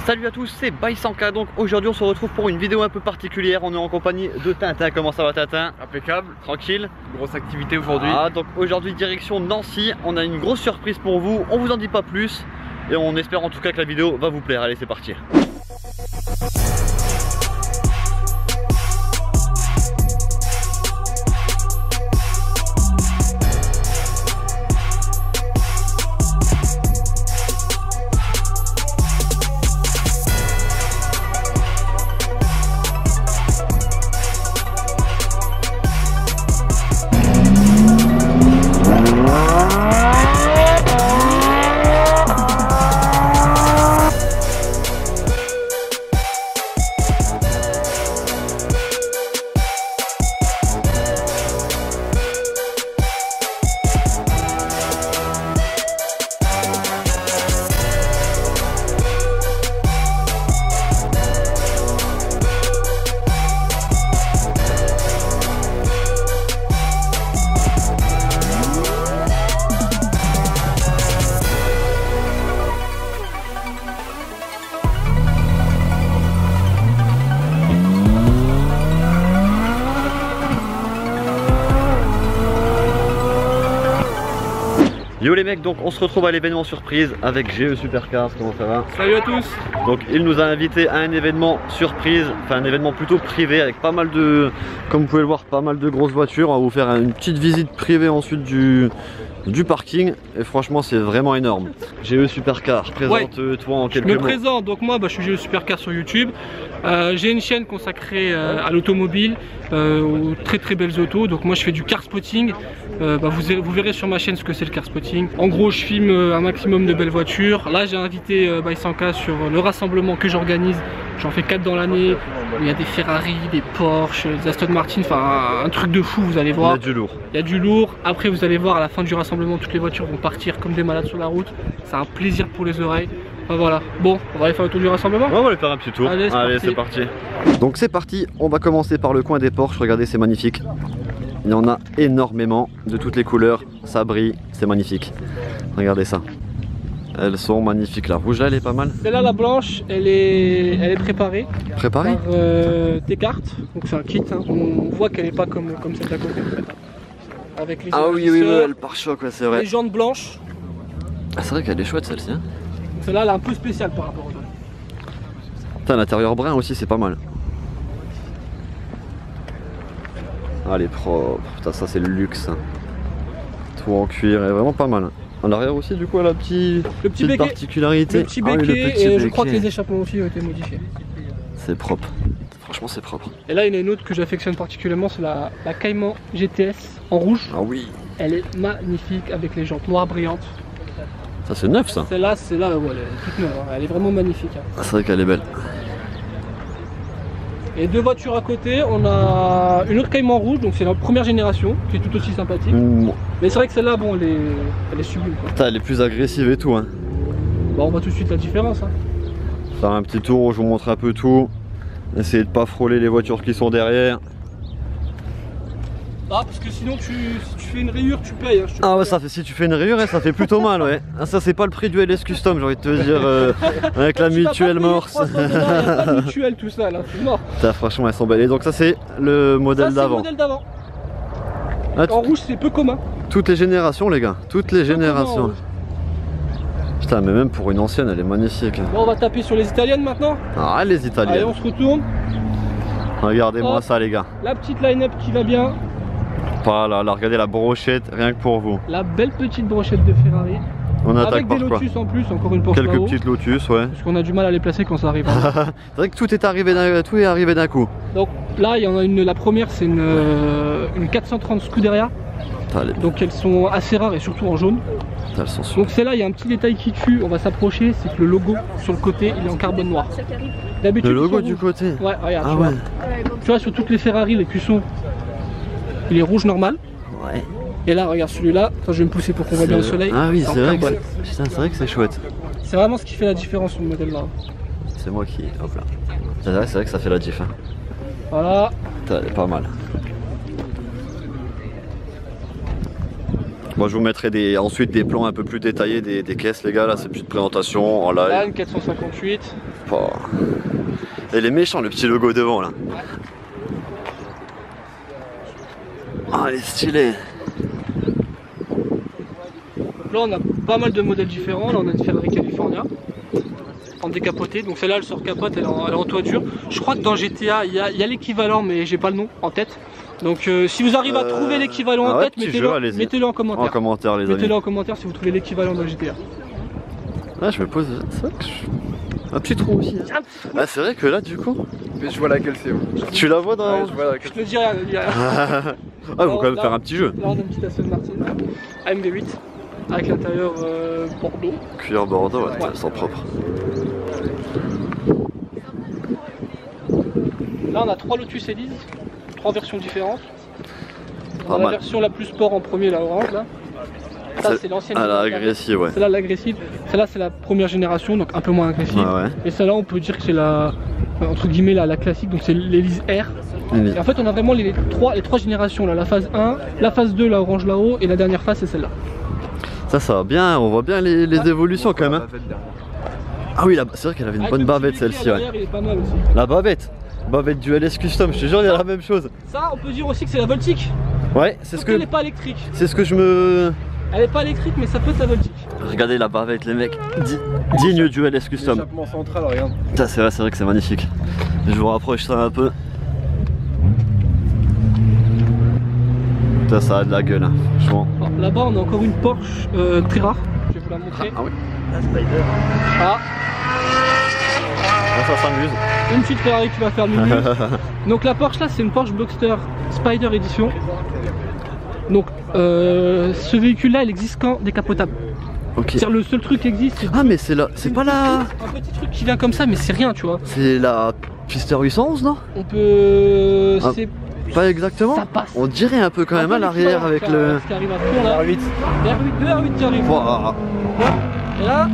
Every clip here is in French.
Salut à tous, c'est By100K. Donc aujourd'hui on se retrouve pour une vidéo un peu particulière. On est en compagnie de Tintin. Comment ça va Tintin? Impeccable, Tranquille. grosse activité aujourd'hui. Ah, donc aujourd'hui direction Nancy. On a une grosse surprise pour vous. On vous en dit pas plus et on espère en tout cas que la vidéo va vous plaire. Allez, c'est parti. Yo les mecs, donc on se retrouve à l'événement surprise avec GE Supercars. Comment ça va? Salut à tous. Donc il nous a invités à un événement surprise, enfin un événement plutôt privé avec pas mal de, comme vous pouvez le voir, pas mal de grosses voitures. On va vous faire une petite visite privée ensuite du parking et franchement c'est vraiment énorme. GE Supercars, présente-toi en quelques mots. Je me présente, donc moi je suis GE Supercars sur YouTube. J'ai une chaîne consacrée à l'automobile, aux très belles autos. Donc moi je fais du car spotting. Vous verrez sur ma chaîne ce que c'est le car spotting. En gros je filme un maximum de belles voitures. Là j'ai invité By100K sur le rassemblement que j'organise. J'en fais 4 dans l'année. Il y a des Ferrari, des Porsche, des Aston Martin, enfin un truc de fou, vous allez voir. Il y a du lourd. Il y a du lourd. Après vous allez voir à la fin du rassemblement toutes les voitures vont partir comme des malades sur la route. C'est un plaisir pour les oreilles. Enfin, voilà, bon, on va aller faire le tour du rassemblement. On va aller faire un petit tour. Allez, c'est parti. Donc c'est parti, on va commencer par le coin des Porsche. Regardez, c'est magnifique. Il y en a énormément de toutes les couleurs. Ça brille, c'est magnifique. Regardez ça. Elles sont magnifiques. La rouge là, elle est pas mal. Celle-là, la blanche, elle est préparée. Préparée par des cartes. Donc c'est un kit. Hein. On voit qu'elle n'est pas comme celle d'à côté. Avec les oui, elle pare-choc, ouais, c'est vrai. Les jantes blanches. Ah, c'est vrai qu'elle est chouette celle-ci. Hein. Celle-là, elle est un peu spéciale par rapport aux autres. Putain, l'intérieur brun aussi, c'est pas mal. Ah, elle est propre. Putain, ça c'est le luxe. Hein. Tout en cuir, elle est vraiment pas mal. À l'arrière aussi, du coup, elle a petite particularité. Le petit béquet, et je crois que les échappements aussi ont été modifiés. C'est propre. Franchement, c'est propre. Et là, il y en a une autre que j'affectionne particulièrement, c'est la Cayman GTS en rouge. Ah oui. Elle est magnifique avec les jantes noires brillantes. Ça c'est neuf ça. Celle-là, ouais, elle est toute neuve, hein. Elle est vraiment magnifique. Hein. Ah, c'est vrai qu'elle est belle. Et deux voitures à côté, on a une autre Cayman rouge, donc c'est la première génération, qui est tout aussi sympathique. Mais c'est vrai que celle-là, bon, elle est sublime. Quoi. Putain, elle est plus agressive et tout. Hein. Bon, on voit tout de suite la différence. Hein. Faire un petit tour, je vous montre un peu tout. Essayez de pas frôler les voitures qui sont derrière. Ah, parce que sinon si tu fais une rayure tu payes. Hein, ah ouais, ça fait, si tu fais une rayure, ça fait plutôt mal, ouais. Ah, ça c'est pas le prix du LS Custom, j'ai envie de te dire, avec la mutuelle morse. Il n'y a pas de mutuelle tout ça là, c'est mort. Putain, franchement elles sont belles. Et donc ça c'est le modèle d'avant. Ah, en rouge c'est peu commun. Toutes les générations les gars, toutes les générations. Putain, mais même pour une ancienne elle est magnifique. Bon, on va taper sur les italiennes maintenant. Ah, les italiennes. Allez, on se retourne. Regardez-moi ça les gars. La petite line-up qui va bien. Voilà, là, regardez la brochette, rien que pour vous. La belle petite brochette de Ferrari. On attaque avec par des quoi? Lotus en plus, encore une Porsche. Quelques petites Lotus, ouais. Parce qu'on a du mal à les placer quand ça arrive. Hein. C'est vrai que tout est arrivé d'un coup. Donc là, il y en a une. La première, c'est une 430 Scuderia. Donc elles sont assez rares et surtout en jaune. Elles sont super. Donc celle-là, il y a un petit détail qui tue. On va s'approcher, c'est que le logo sur le côté, il est en carbone noir. Le logo du côté. Ouais, regarde. Ah ouais. Tu vois, sur toutes les Ferrari, les cuissons, il est rouge normal. Ouais. Et là, regarde celui-là. Attends, je vais me pousser pour qu'on voit bien le soleil. Ah oui, c'est vrai. C'est vrai que c'est chouette. C'est vraiment ce qui fait la différence sur le modèle là. C'est moi qui. Hop là. C'est vrai que ça fait la diff. Hein. Voilà. Elle est pas mal. Moi je vous mettrai ensuite des plans un peu plus détaillés des caisses les gars, là c'est plus de présentation en live. Là une 458. Oh. Et il est méchant le petit logo devant là. Ah, il est stylé. Là on a pas mal de modèles différents, là on a une Ferrari California en décapoté, donc celle-là elle sort capote, elle est en toiture. Je crois que dans GTA il y a l'équivalent mais j'ai pas le nom en tête. Donc si vous arrivez à trouver l'équivalent en tête, mettez-le en commentaire. En commentaire les amis. Mettez-le en commentaire si vous trouvez l'équivalent dans GTA. Là je me pose, c'est vrai que un petit trou aussi. Hein. Ah c'est vrai que là du coup. Mais je vois laquelle c'est. Tu la vois dans. Ouais, je vois laquelle. Je te dis rien, je dis rien. Ah faut quand même faire un petit jeu. Là on a une petite Aston Martin AMG8 avec l'intérieur Bordeaux. Cuir Bordeaux, ouais. Sans propre. Là on a 3 Lotus Elise, 3 versions différentes. On a mal. la version la plus sport en premier, la orange là. Ça c'est l'ancienne. Ah la agressive ouais. Celle-là l'agressive. Celle-là c'est la première génération, donc un peu moins agressive. Ouais. Et celle-là on peut dire que c'est la entre guillemets la classique, donc c'est l'Elise R. Et en fait on a vraiment les trois générations là, la phase 1, la phase 2, la orange là-haut, et la dernière phase c'est celle-là. Ça va bien, on voit bien les évolutions quand même. Hein. Ah oui, c'est vrai qu'elle avait une bonne bavette celle-ci. Ouais. Il est pas mal aussi. La bavette du LS Custom, je te jure il y a la même chose. Ça on peut dire aussi que c'est la Voltic. Ouais, c'est ce que. Elle n'est pas électrique. C'est ce que je me. Elle est pas électrique mais ça peut être la Voltic. Regardez la bavette les mecs, digne du LS Custom. L'échappement central, regarde. C'est vrai que c'est magnifique. Je vous rapproche ça un peu. Ça a de la gueule, hein, franchement. Là-bas on a encore une Porsche très rare, je vais vous la montrer. Ah oui. La Spider. Ah, Ça s'amuse. une petite Ferrari qui va faire menu. Donc la Porsche là c'est une Porsche Boxster Spider Edition. Donc ce véhicule là il existe qu'en décapotable. Ok. C'est-à-dire le seul truc qui existe c'est... Ah mais c'est là, c'est pas la... Un petit truc qui vient comme ça mais c'est rien tu vois. C'est la Pister 811 non? On peut... Ah. c'est... Pas exactement. Ça passe. On dirait un peu quand même à l'arrière avec le... Ce qui arrive à fond là. R8. R8, 2 R8 qui arrive. Wow. Et là,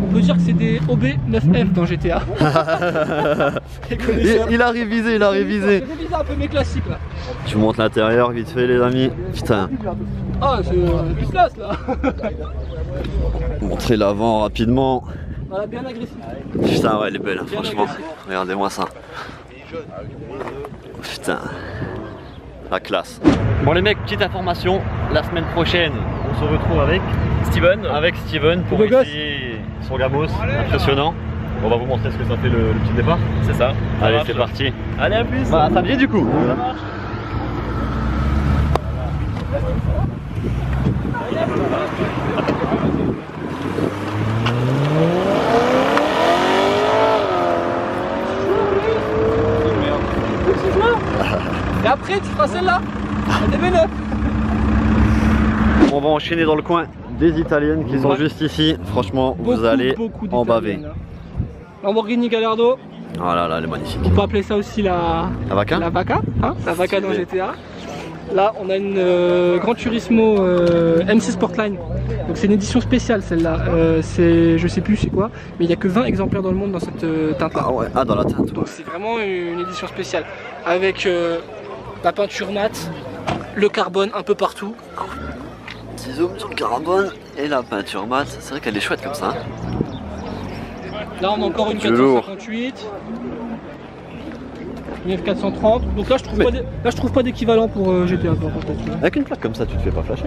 on peut dire que c'est des OB9F dans GTA. il a révisé, J'ai révisé un peu mes classiques là. Tu montes l'intérieur vite fait les amis. Putain. Ah, c'est plus classe là. Montrer l'avant rapidement. Voilà, bien agressif. Putain ouais elle est belle hein, Bien franchement. agressif. Regardez-moi ça. Putain. La classe. Bon les mecs, petite information. La semaine prochaine, on se retrouve avec Steven pour Le gosse. essayer son gamos. Impressionnant. On va vous montrer ce que ça fait le petit départ. C'est ça. Allez c'est parti. Allez, à plus. Bah, à samedi du coup. Et après, tu feras celle-là. La DB9. On va enchaîner dans le coin des italiennes qui sont juste ici. Franchement, vous allez en baver. Lamborghini Gallardo. Oh là là, elle est magnifique. On peut appeler ça aussi la Vaca. La Vaca, hein, la Vaca dans GTA. Là, on a une Gran Turismo MC Sportline. Donc c'est une édition spéciale celle-là. Je sais plus c'est quoi, mais il n'y a que 20 exemplaires dans le monde dans cette teinte-là. Ah ouais, dans la teinte. Donc c'est vraiment une édition spéciale avec la peinture mate, le carbone un peu partout. Petit zoom sur le carbone et la peinture mat. C'est vrai qu'elle est chouette comme ça. Hein. Là on a encore une 458. Une F430. Donc là je trouve pas d'équivalent pour GTA. Avec une plaque comme ça, tu te fais pas flasher?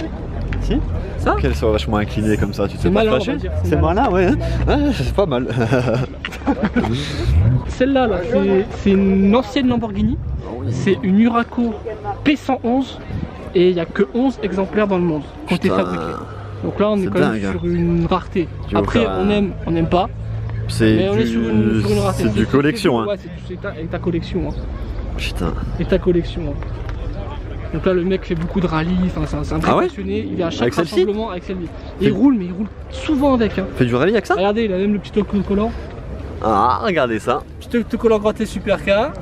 Si? Ça? Qu'elle soit vachement inclinée comme ça, tu te fais pas malin, flasher? on va dire, C'est malin, ouais. Hein, c'est pas mal. Celle-là, là, c'est une ancienne Lamborghini. C'est une Huraco P111 et il n'y a que 11 exemplaires dans le monde qui ont été fabriqués. Donc là on est quand même sur une rareté. Après on aime pas. Mais on est sur une rareté. C'est du collection. Ouais, c'est ta collection. Hein. Putain. Et ta collection. Hein. Donc là le mec fait beaucoup de rallye, enfin c'est un vrai passionné, il vient à chaque rassemblement avec celle-ci. Il roule mais il roule souvent avec. Hein. Fait du rallye avec ça? Regardez, il a même le petit autocollant. Ah, regardez ça. Petit autocollant gratté super car.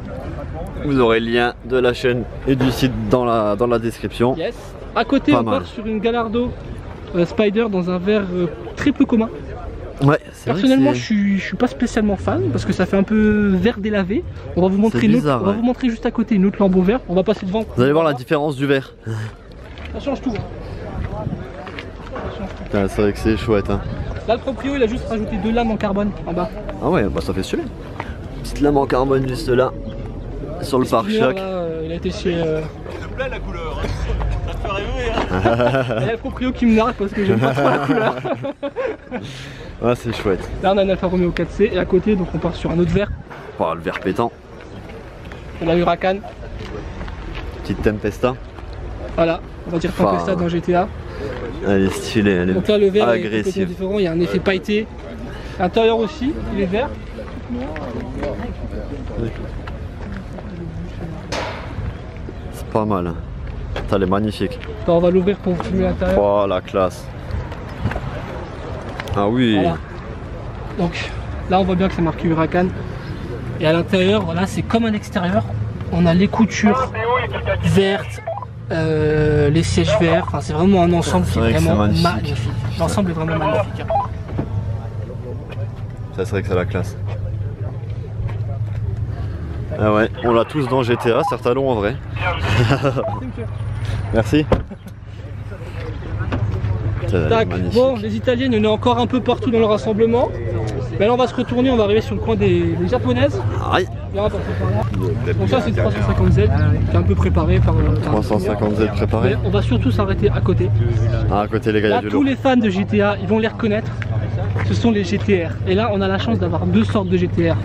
Vous aurez le lien de la chaîne et du site dans la description. Yes. À côté on part sur une Gallardo Spider dans un verre très peu commun. Ouais, personnellement je suis pas spécialement fan parce que ça fait un peu vert délavé. On va vous montrer on va vous montrer juste à côté une autre lambeau vert. On va passer devant. Vous allez voir la différence du verre. Ça change tout. Ah, c'est vrai que c'est chouette. Hein. Là, le proprio, il a juste rajouté 2 lames en carbone en bas. Ah ouais, bah ça fait stylé. Petite lame en carbone juste là, sur le pare-choc. Il a été chez... Ça te plaît la couleur? Ça te fait rêver hein. Il y a le proprio qui me nargue parce que j'aime pas trop la couleur. Ah, c'est chouette. Là, on a un Alfa Romeo 4C et à côté, donc on part sur un autre vert. Oh, le vert pétant. On a Huracan. Petite Tempesta. Voilà, on va dire Tempesta dans GTA. Elle est stylée, elle est donc là, le vert est agressive. complètement différent, il y a un effet pailleté. L'intérieur aussi, il est vert. C'est pas mal. Elle est magnifique. Attends, on va l'ouvrir pour vous filmer l'intérieur. Oh, la classe. Ah oui. Voilà. Donc là, on voit bien que c'est marqué Huracan. Et à l'intérieur, voilà, c'est comme à l'extérieur. On a les coutures vertes, les sièges verts. Enfin, c'est vraiment un ensemble qui est vraiment magnifique. L'ensemble est vraiment magnifique. Ça serait que c'est la classe. Ah ouais, on l'a tous dans GTA, certains l'ont en vrai. Merci. Tac. Bon, les Italiennes, il y en a encore un peu partout dans le rassemblement. Mais là, on va se retourner, on va arriver sur le coin des japonaises. Aïe. Donc ça, c'est 350Z qui est un peu préparé par 350Z préparé. Mais on va surtout s'arrêter à côté. Ah, à côté les gars, il y a du tous lourd. les fans de GTA, ils vont les reconnaître. Ce sont les GTR. Et là, on a la chance d'avoir 2 sortes de GTR.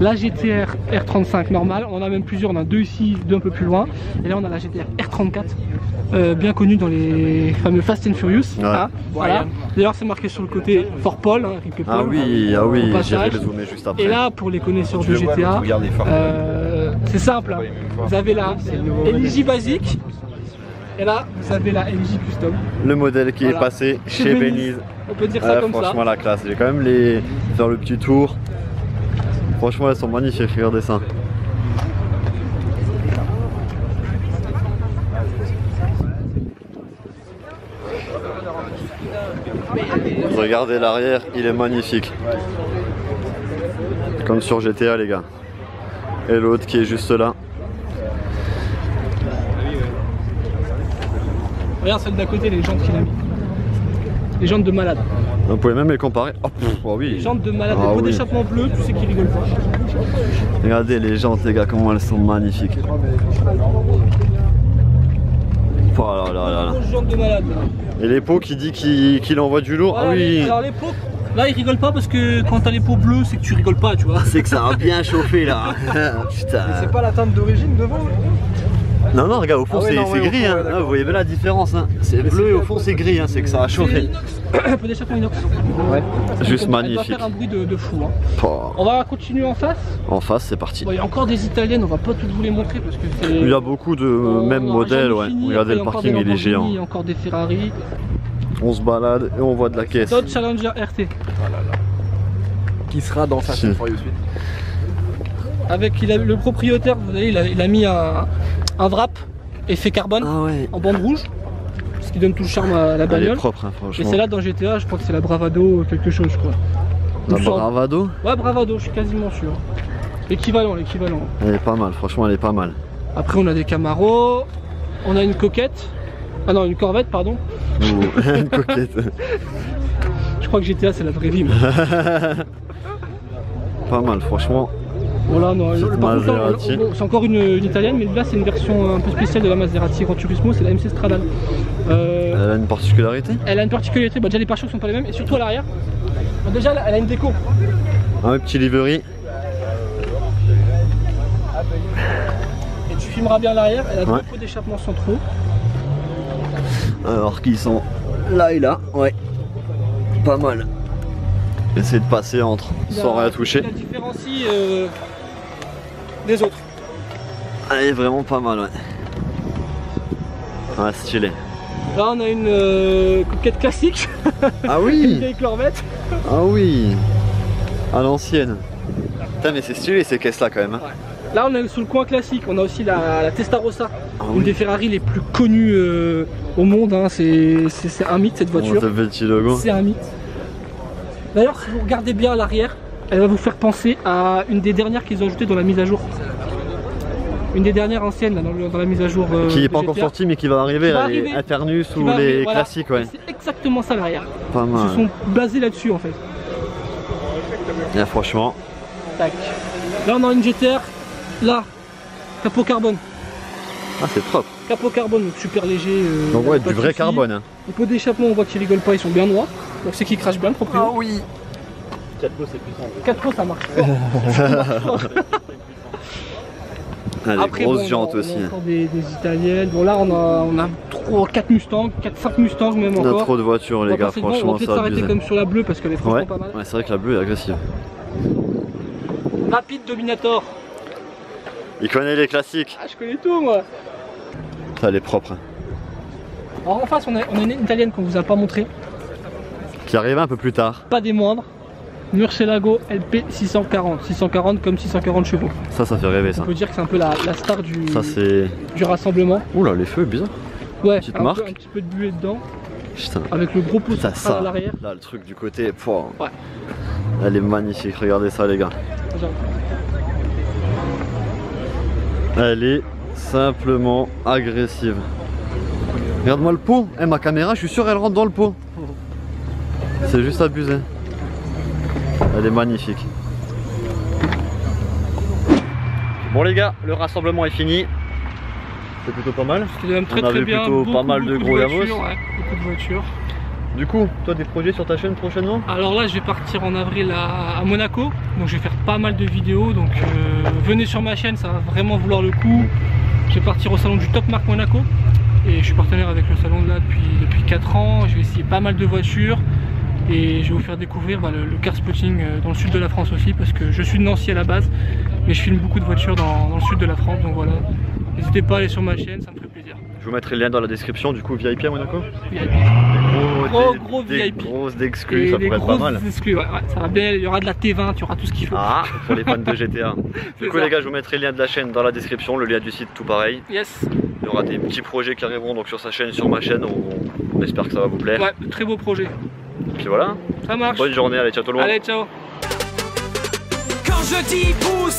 La GTR R35 normale, on en a même plusieurs, on en a 2 ici, 2 un peu plus loin. Et là, on a la GTR R34, bien connue dans les fameux Fast and Furious. Ouais. Hein, voilà. D'ailleurs, c'est marqué sur le côté Fort Paul, hein, Paul. Ah oui, j'irai le zoomer juste après. Et là, pour les connaisseurs de GTA, c'est simple. Hein. Vous avez la LJ basique. Et là, vous avez la LJ Custom. Le modèle qui est passé chez Beniz. On peut dire ça comme ça. Franchement, la classe. J'ai quand même faire le petit tour. Franchement, elles sont magnifiques, regardez ça. Regardez l'arrière, il est magnifique. Comme sur GTA, les gars. Et l'autre qui est juste là. Regarde celle d'à côté, les jantes qu'il a mis. Les jantes de malade. Vous pouvez même les comparer. Oh, oui. Les jantes de malade, les pots d'échappement bleu, tu sais qu'ils rigolent pas. Regardez les jantes, les gars, comment elles sont magnifiques. Oh là là là là. Jantes de malade. Et les pots qui dit qu'il envoie du lourd. Voilà, ah oui. Alors les pots, là ils rigolent pas parce que quand t'as les pots bleus, c'est que tu rigoles pas, tu vois. C'est que ça a bien chauffé là. Putain. C'est pas la teinte d'origine devant? Non, non, regarde, au fond c'est gris, hein. Vous voyez bien la différence, hein. C'est bleu et au fond c'est gris, hein. C'est que ça a chauffé. Un peu d'échappement inox. Ouais. Juste magnifique. Ça va faire un bruit de fou. Hein. Oh. On va continuer en face. En face, c'est parti. Bon, il y a encore des italiennes, on va pas toutes vous les montrer parce que c'est. Il y a beaucoup de mêmes modèles, ouais. Regardez le parking, il est géant. Il y a encore des Ferrari. On se balade et on voit de la caisse. Dodge Challenger RT. Qui sera dans Fast and Furious 8. Avec le propriétaire, vous voyez, il a mis un wrap effet carbone en bande rouge, ce qui donne tout le charme à la bagnole. Elle est propre, hein, franchement. Et c'est là dans GTA, je crois que c'est la Bravado quelque chose, je crois. La Bravado? Ouais, Bravado, je suis quasiment sûr. L'équivalent. Elle est pas mal, franchement, elle est pas mal. Après, on a des Camaro, on a une coquette. Ah non, une Corvette, pardon. Une coquette. Je crois que GTA, c'est la vraie vie. Pas mal, franchement. Voilà, non, Maserati. c'est encore une italienne, mais là c'est une version un peu spéciale de la Maserati Gran Turismo, c'est la MC Stradale. Elle a une particularité? Elle a une particularité, déjà les pare-chocs sont pas les mêmes, et surtout à l'arrière. Déjà elle a une déco. Un petit livery. Et tu filmeras bien l'arrière, elle a deux pots d'échappement centraux. Alors qu'ils sont là et là, ouais. Pas mal. Essayer de passer entre sans rien toucher. La différencie des autres. Elle est vraiment pas mal, ouais. Ouais, stylé. Là on a une coquette classique. Ah oui. Une vieille Corvette. Ah oui. À l'ancienne. Putain mais c'est stylé ces caisses là quand même. Hein. Ouais. Là on est sous le coin classique, on a aussi la Testarossa, une des Ferrari les plus connues au monde, hein. C'est un mythe cette voiture. C'est un mythe. D'ailleurs si vous regardez bien à l'arrière, elle va vous faire penser à une des dernières qu'ils ont ajoutées dans la mise à jour. une des dernières anciennes là, dans la mise à jour. Qui n'est pas encore sorti mais qui va arriver, là, les Internus ou les classiques. Ouais. C'est exactement ça l'arrière. Pas mal. Ils se sont basés là-dessus en fait. Et franchement. Tac. Là on a une GTR, là, capot carbone. Ah c'est propre. Capot carbone, donc super léger. Donc ouais, du vrai carbone. Hein. Les pots d'échappement, on voit qu'ils rigolent pas, ils sont bien noirs. Donc c'est qu'ils crachent bien le proprio. Ah oui. 4 pots c'est plus simple. 4 pots ça marche fort. Ah, des Après, grosses bon, jantes on a aussi. encore des italiennes. Bon là on a 4 Mustangs, 5 Mustangs même On a encore. trop de voitures les gars, franchement on va peut-être ça s'arrêter abusé. comme sur la bleue parce qu'elle est franchement pas mal. Ouais, c'est vrai que la bleue est agressive. Rapide Dominator. Il connaît les classiques. Ah je connais tout moi. Ça elle est propre. Hein. Alors en face on a une italienne qu'on vous a pas montré, Qui arrive un peu plus tard. pas des moindres. Murcielago LP 640, 640 comme 640 chevaux. Ça fait rêver ça. On peut dire que c'est un peu la star du rassemblement. Oula les feux bizarre. Ouais, Petite un marque. petit peu de buée dedans, Putain. avec le gros pouce Putain, à ça, l'arrière. là le truc du côté, pouah. Ouais. Elle est magnifique, regardez ça les gars. Elle est simplement agressive. Regarde-moi le pot, ma caméra je suis sûr elle rentre dans le pot. C'est juste abusé. Elle est magnifique. Bon les gars, le rassemblement est fini. C'est plutôt pas mal. C'était même très On a très vu bien. plutôt pas mal de gros voitures, Yamos. ouais, beaucoup de voitures. Du coup, toi des projets sur ta chaîne prochainement? Alors là je vais partir en avril à Monaco, donc je vais faire pas mal de vidéos, donc venez sur ma chaîne, ça va vraiment vouloir le coup. Je vais partir au salon du Top Marque Monaco et je suis partenaire avec le salon de là depuis 4 ans. Je vais essayer pas mal de voitures et je vais vous faire découvrir le car spotting dans le sud de la France aussi, parce que je suis de Nancy à la base mais je filme beaucoup de voitures dans le sud de la France, donc voilà, n'hésitez pas à aller sur ma chaîne, ça me ferait plaisir. Je vous mettrai le lien dans la description. Du coup VIP à Monaco. VIP. Gros des VIP. grosses d'exclus, ça pourrait être pas mal. Exclus, ouais, ça va bien, il y aura de la T20, il y aura tout ce qu'il faut. Ah, pour les fans de GTA. Du coup ça. les gars, je vous mettrai le lien de la chaîne dans la description, le lien du site tout pareil. Yes. Il y aura des petits projets qui arriveront donc sur sa chaîne, sur ma chaîne. On espère que ça va vous plaire. Ouais, très beau projet. Et puis voilà. Ça marche. Bonne journée, allez ciao tout le monde. Allez, ciao. Quand je dis pousse,